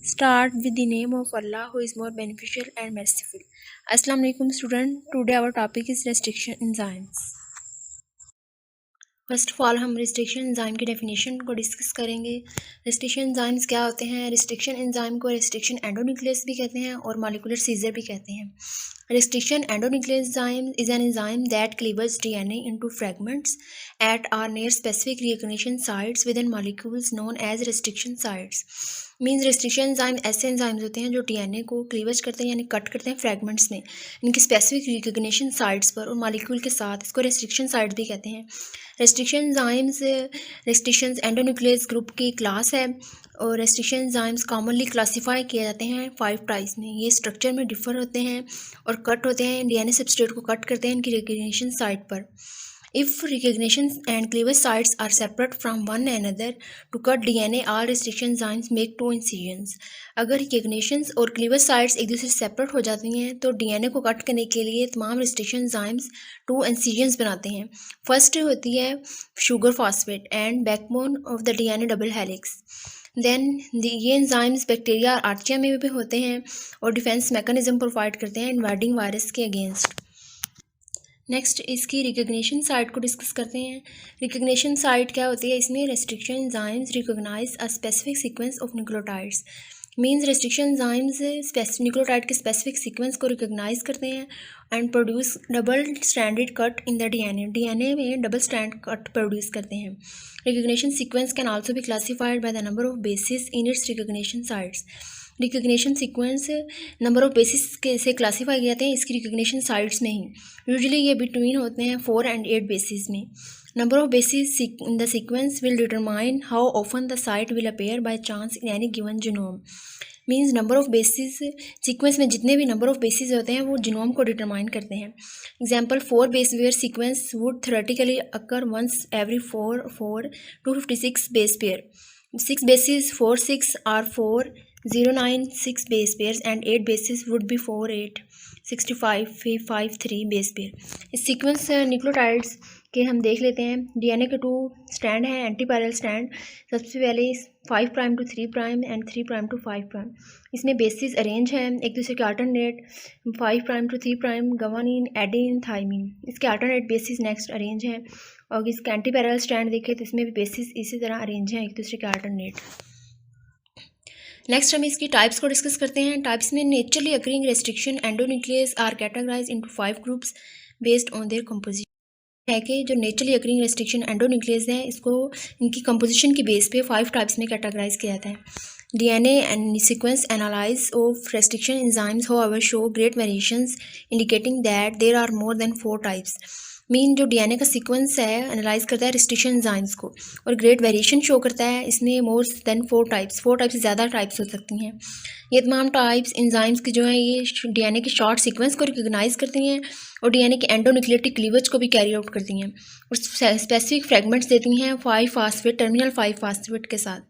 Start with the name of Allah who is more beneficial and merciful. Assalamu alaikum student. Today our topic is restriction enzymes. First of all हम restriction enzyme की definition को discuss करेंगे। Restriction enzymes क्या होते हैं? Restriction enzyme को restriction endonuclease भी कहते हैं और मॉलिक्यूलर सीजर भी कहते हैं। Restriction endonuclease enzyme is an enzyme that cleaves DNA into fragments at or near specific recognition sites within molecules known as restriction sites. Means restriction enzyme ऐसे enzymes होते हैं जो डीएनए को cleavage करते हैं यानी कट करते हैं फ्रैगमेंट्स में इनकी स्पेसिफिक रिकग्निशन साइट्स पर और मॉलिक्यूल के साथ। इसको रिस्ट्रिक्शन साइट भी कहते हैं। Restriction enzymes restriction endonuclease group की क्लास है और रिस्ट्रिक्शन एंजाइम्स कॉमनली क्लासीफाई किए जाते हैं 5 टाइप्स में। ये स्ट्रक्चर में डिफर होते हैं और कट होते हैं, डीएनए सबस्ट्रेट को कट करते हैं इनकी रिकग्निशन साइट पर। If recognition and cleavage sites are separate from one another to cut DNA, all restriction enzymes make 2 incisions. अगर recognitions और cleavage sites एक दूसरे से separate हो जाती हैं तो DNA को कट करने के लिए तमाम restriction enzymes 2 incisions बनाते हैं। फर्स्ट होती है sugar phosphate and backbone of the DNA double helix. Then ये एंजाइम्स बैक्टीरिया और आर्चिया में भी होते हैं और डिफेंस मैकेनिज्म प्रोवाइड करते हैं इन्वाइडिंग वायरस के अगेंस्ट। नेक्स्ट इसकी रिकग्निशन साइट को डिस्कस करते हैं। रिकग्निशन साइट क्या होती है? इसमें restriction enzymes recognise a specific sequence of nucleotides. Means restriction enzymes nucleotide के स्पेसिफिक सीक्वेंस को रिकॉग्नाइज करते हैं and produce double stranded cut in the DNA में डबल स्ट्रैंड कट प्रोड्यूस करते हैं। Recognition sequence can also be classified by the number of bases in its recognition sites. Recognition sequence number of basis के से classify किए जाते हैं इसकी recognition sites में ही। यूजुअली ये बिटवीन होते हैं 4 and 8 बेसिस में। Number of bases in the sequence will determine how often the site will appear by chance in any given genome. Means number of basis sequence में जितने भी number of basis होते हैं वो genome को determine करते हैं। Example 4 base pair sequence would theoretically occur once every 4 256 base pair. 6 bases 4 6 are 4 0 9 6 base pairs and 8 bases would be 4 8 65 5 3 base pair। इस सीक्वेंस न्यूक्लियोटाइड्स के हम देख लेते हैं। डीएनए के 2 स्टैंड हैं एंटी पैरेलल स्टैंड। सबसे पहले 5 prime to 3 prime and 3 prime to 5 prime. इसमें बेसिस अरेंज हैं एक दूसरे के alternate 5 prime to 3 prime guanine adenine thymine. इसके अल्टरनेट बेसिस नेक्स्ट अरेंज हैं और इसके एंटी पैरेलल स्टैंड देखें तो इसमें भी बेसिस इसी तरह अरेंज हैं एक दूसरे के अल्टरनेट। नेक्स्ट हम इसकी टाइप्स को डिस्कस करते हैं। टाइप्स में naturally occurring restriction endonuclease are categorise into 5 groups based on their composition. है कि जो नेचुरली अकरिंग रेस्ट्रिक्शन एंडोन्यूक्लियस है इसको इनकी कंपोजिशन की बेस पे 5 टाइप्स में कैटेगराइज किया जाता है। DNA and sequence analysis of restriction enzymes however show great variations indicating that there are more than 4 types। Mean जो डीएनए का सीक्वेंस है एनालाइज करता है रिस्ट्रिक्शन एंजाइम्स को और ग्रेट वेरिएशन शो करता है। इसमें मोर देन 4 टाइप्स से ज़्यादा टाइप्स हो सकती हैं। ये तमाम टाइप्स एंजाइम्स की जो है ये डीएनए के शॉर्ट सीक्वेंस को रिकॉग्नाइज करती हैं और डीएनए के एंडोन्यूक्लियोटिक क्लीवेज को भी कैरी आउट करती हैं और स्पेसिफिक फ्रेगमेंट्स देती हैं 5 फास्फेट टर्मिनल 5 फास्फेट के साथ।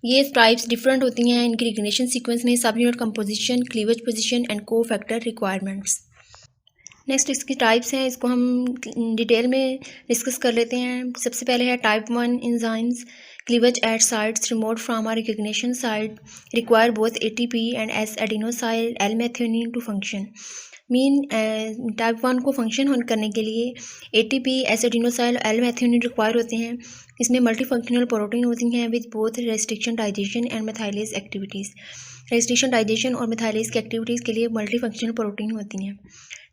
ये टाइप्स डिफरेंट होती हैं इनकी रिकग्निशन सीक्वेंस में, सब unit composition, cleavage position and को फैक्टर रिक्वायरमेंट्स। नेक्स्ट इसकी टाइप्स हैं, इसको हम डिटेल में डिस्कस कर लेते हैं। सबसे पहले है type 1 enzymes cleavage at sites remote from are recognition site require both ATP and S adenosyl L methionine to function. Mean type 1 को फंक्शन करने के लिए ATP S adenosyl L methionine require होते हैं। इसमें मल्टी फंक्शनल प्रोटीन होती हैं with both restriction digestion and methylase activities. Restriction digestion और मेथाइलेज की एक्टिविटीज़ के लिए मल्टी फंक्शनल प्रोटीन होती हैं।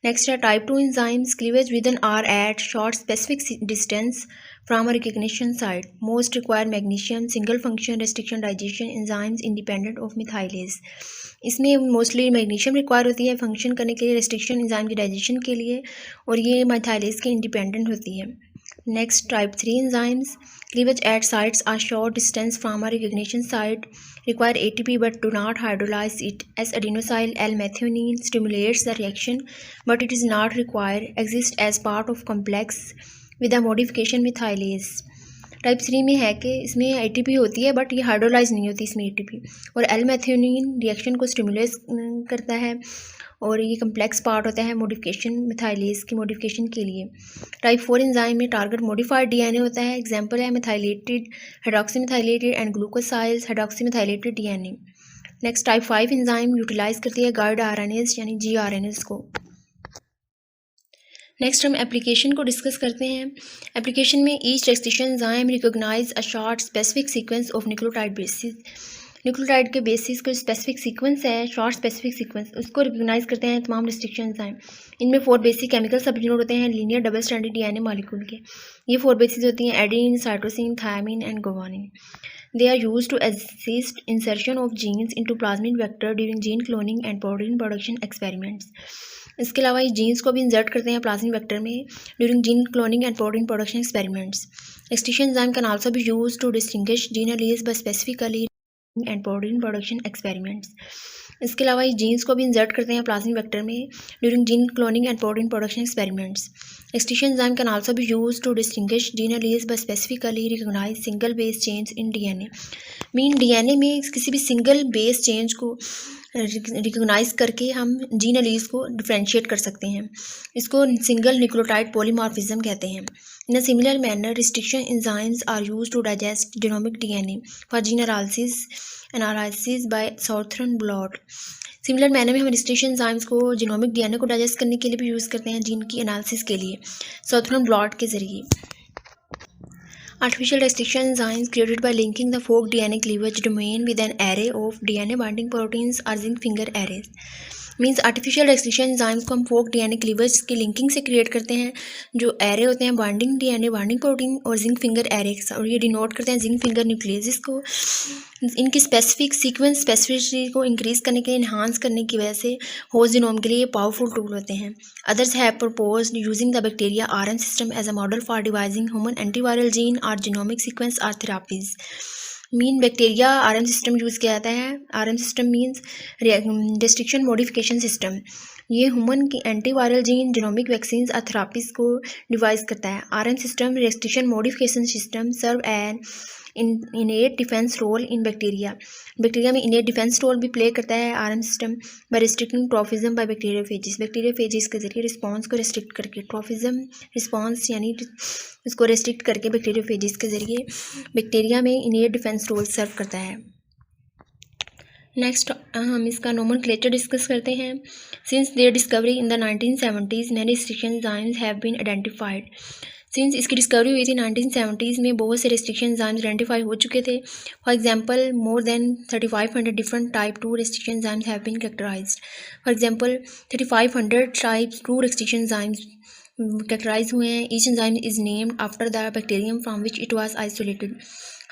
नेक्स्ट है type 2 enzymes cleavage within or at short specific distance from a recognition site most require magnesium single function restriction digestion enzymes independent of methylase. इसमें mostly magnesium require होती है function करने के लिए restriction enzyme की digestion के लिए और ये मिथाइलेज के इंडिपेंडेंट होती है। Next type 3 enzymes cleavage at sites are short distance from a recognition site require ATP but do not hydrolyze it as adenosyl L-methionine stimulates the reaction but it is not required exist as part of complex with a modification methylase। Type 3 में है कि इसमें ATP होती है but ये hydrolyse नहीं होती इसमें ATP और L-methionine रिएक्शन को स्टिमुलेट करता है और ये कम्प्लेक्स पार्ट होता है मॉडिफिकेशन मिथाइलेज की मॉडिफिकेशन के लिए। टाइप 4 एंजाइम में टारगेट मॉडिफाइड डीएनए होता है। एग्जांपल है methylated hydroxy methylated and glucosyls hydroxy methylated DNA. Next type 5 enzyme utilize करती है गाइड आरएनएज यानी जीआरएनएज को। नेक्स्ट हम एप्लीकेशन को डिस्कस करते हैं। एप्लीकेशन में each restriction enzyme recognise a short specific sequence of nucleotide bases. Nucleotide के बेसिस को स्पेसिफिक सीक्वेंस है, शॉर्ट स्पेसिफिक सीक्वेंस, उसको रिकॉग्नाइज करते हैं तमाम रेस्ट्रिक्शन एंजाइम। इनमें 4 बेसिक केमिकल सबयूनिट होते हैं linear double stranded DNA molecule के। ये 4 बेसिस होती हैं adenine, cytosine, thymine and guanine. They are used to assist insertion of genes into plasmid vector during gene cloning and protein production experiments. इसके अलावा ये genes को भी इंसर्ट करते हैं प्लाज्मिड वेक्टर में during gene cloning and protein production experiments. Restriction enzyme can also be used to distinguish gene alleles by specifically and protein production experiments. इसके अलावा ये जीन्स को भी इंसर्ट करते हैं प्लाज्मिड वेक्टर में during gene cloning and protein production experiments. Restriction enzyme can also be used to distinguish gene alleles by specifically recognise single base change in DNA. Mean DNA में किसी भी single base change को recognise करके हम gene alleles को differentiate कर सकते हैं। इसको सिंगल न्यूक्लियोटाइड पॉलीमॉर्फिज्म कहते हैं। In a similar manner restriction enzymes are used to digest genomic DNA for gene analysis by southern blot. Similar manner में हम रेस्ट्रिक्शन एंजाइम्स को जीनोमिक डीएनए को डाइजेस्ट करने के लिए भी यूज़ करते हैं जीन की एनालिसिस के लिए साउथर्न ब्लॉट के ज़रिए। Artificial restriction enzymes created by linking the fork DNA cleavage domain with an array of DNA binding proteins or zinc finger arrays. Means artificial restriction enzymes को हम फोक DNA cleavage की linking से create करते हैं जो array होते हैं binding DNA binding protein और जिंक फिंगर एरे, और ये डिनोट करते हैं जिंक फिंगर न्यूक्लियस को। इनकी स्पेसिफिक सीक्वेंस स्पेसिफिसिटी को इंक्रीज करने के लिए, इन्हांस करने की वजह से होस्ट जीनोम के लिए पावरफुल टूल होते हैं। Others have proposed using the bacteria RN system as a model for devising human antiviral gene और जीनोमिक सीक्वेंस और therapies. Mean bacteria RM system use किया जाता है। RM system means restriction modification system. ये human की antiviral gene genomic vaccines और therapies को devise करता है। RM system restriction modification system serve an innate defence role in bacteria. Bacteria में इनेट डिफेंस रोल भी प्ले करता है RM system by restricting trophism by bacteriophages. Bacteriophages के जरिए रिस्पांस को रिस्ट्रिक्ट करके, ट्रॉफिज्म रिस्पांस यानी इसको रेस्ट्रिक्ट करके बैक्टीरियोफेजिस के जरिए बैक्टीरिया में इनेट डिफेंस रोल सर्व करता है। नेक्स्ट हम इसका नोमेनक्लेचर डिस्कस करते हैं। Since their discovery in the 1970s many restriction enzymes have been identified. Since इसकी डिस्कवरी हुई थी 1970s में बहुत से रेस्ट्रिक्शन एंजाइम्स आइडेंटिफाई हो चुके थे। For example more than 3500 different type 2 restriction enzymes have been characterised. For example 3500 type 2 restriction enzymes characterise हुए हैं। Each enzyme is named after the bacterium from which it was isolated.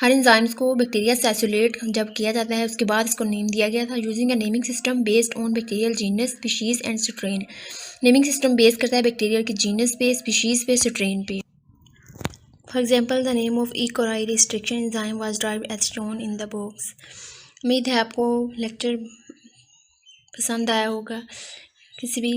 हर enzymes को bacteria से isolate जब किया जाता है उसके बाद इसको नेम दिया गया था using a naming system based on bacterial genus, species and strain. Naming system base करता है बैक्टीरिया की जीनस पे, स्पीशीज पे, स्ट्रेन पे। For example the name of E coli restriction enzyme was derived as shown in the box. उम्मीद है आपको lecture पसंद आया होगा। किसी भी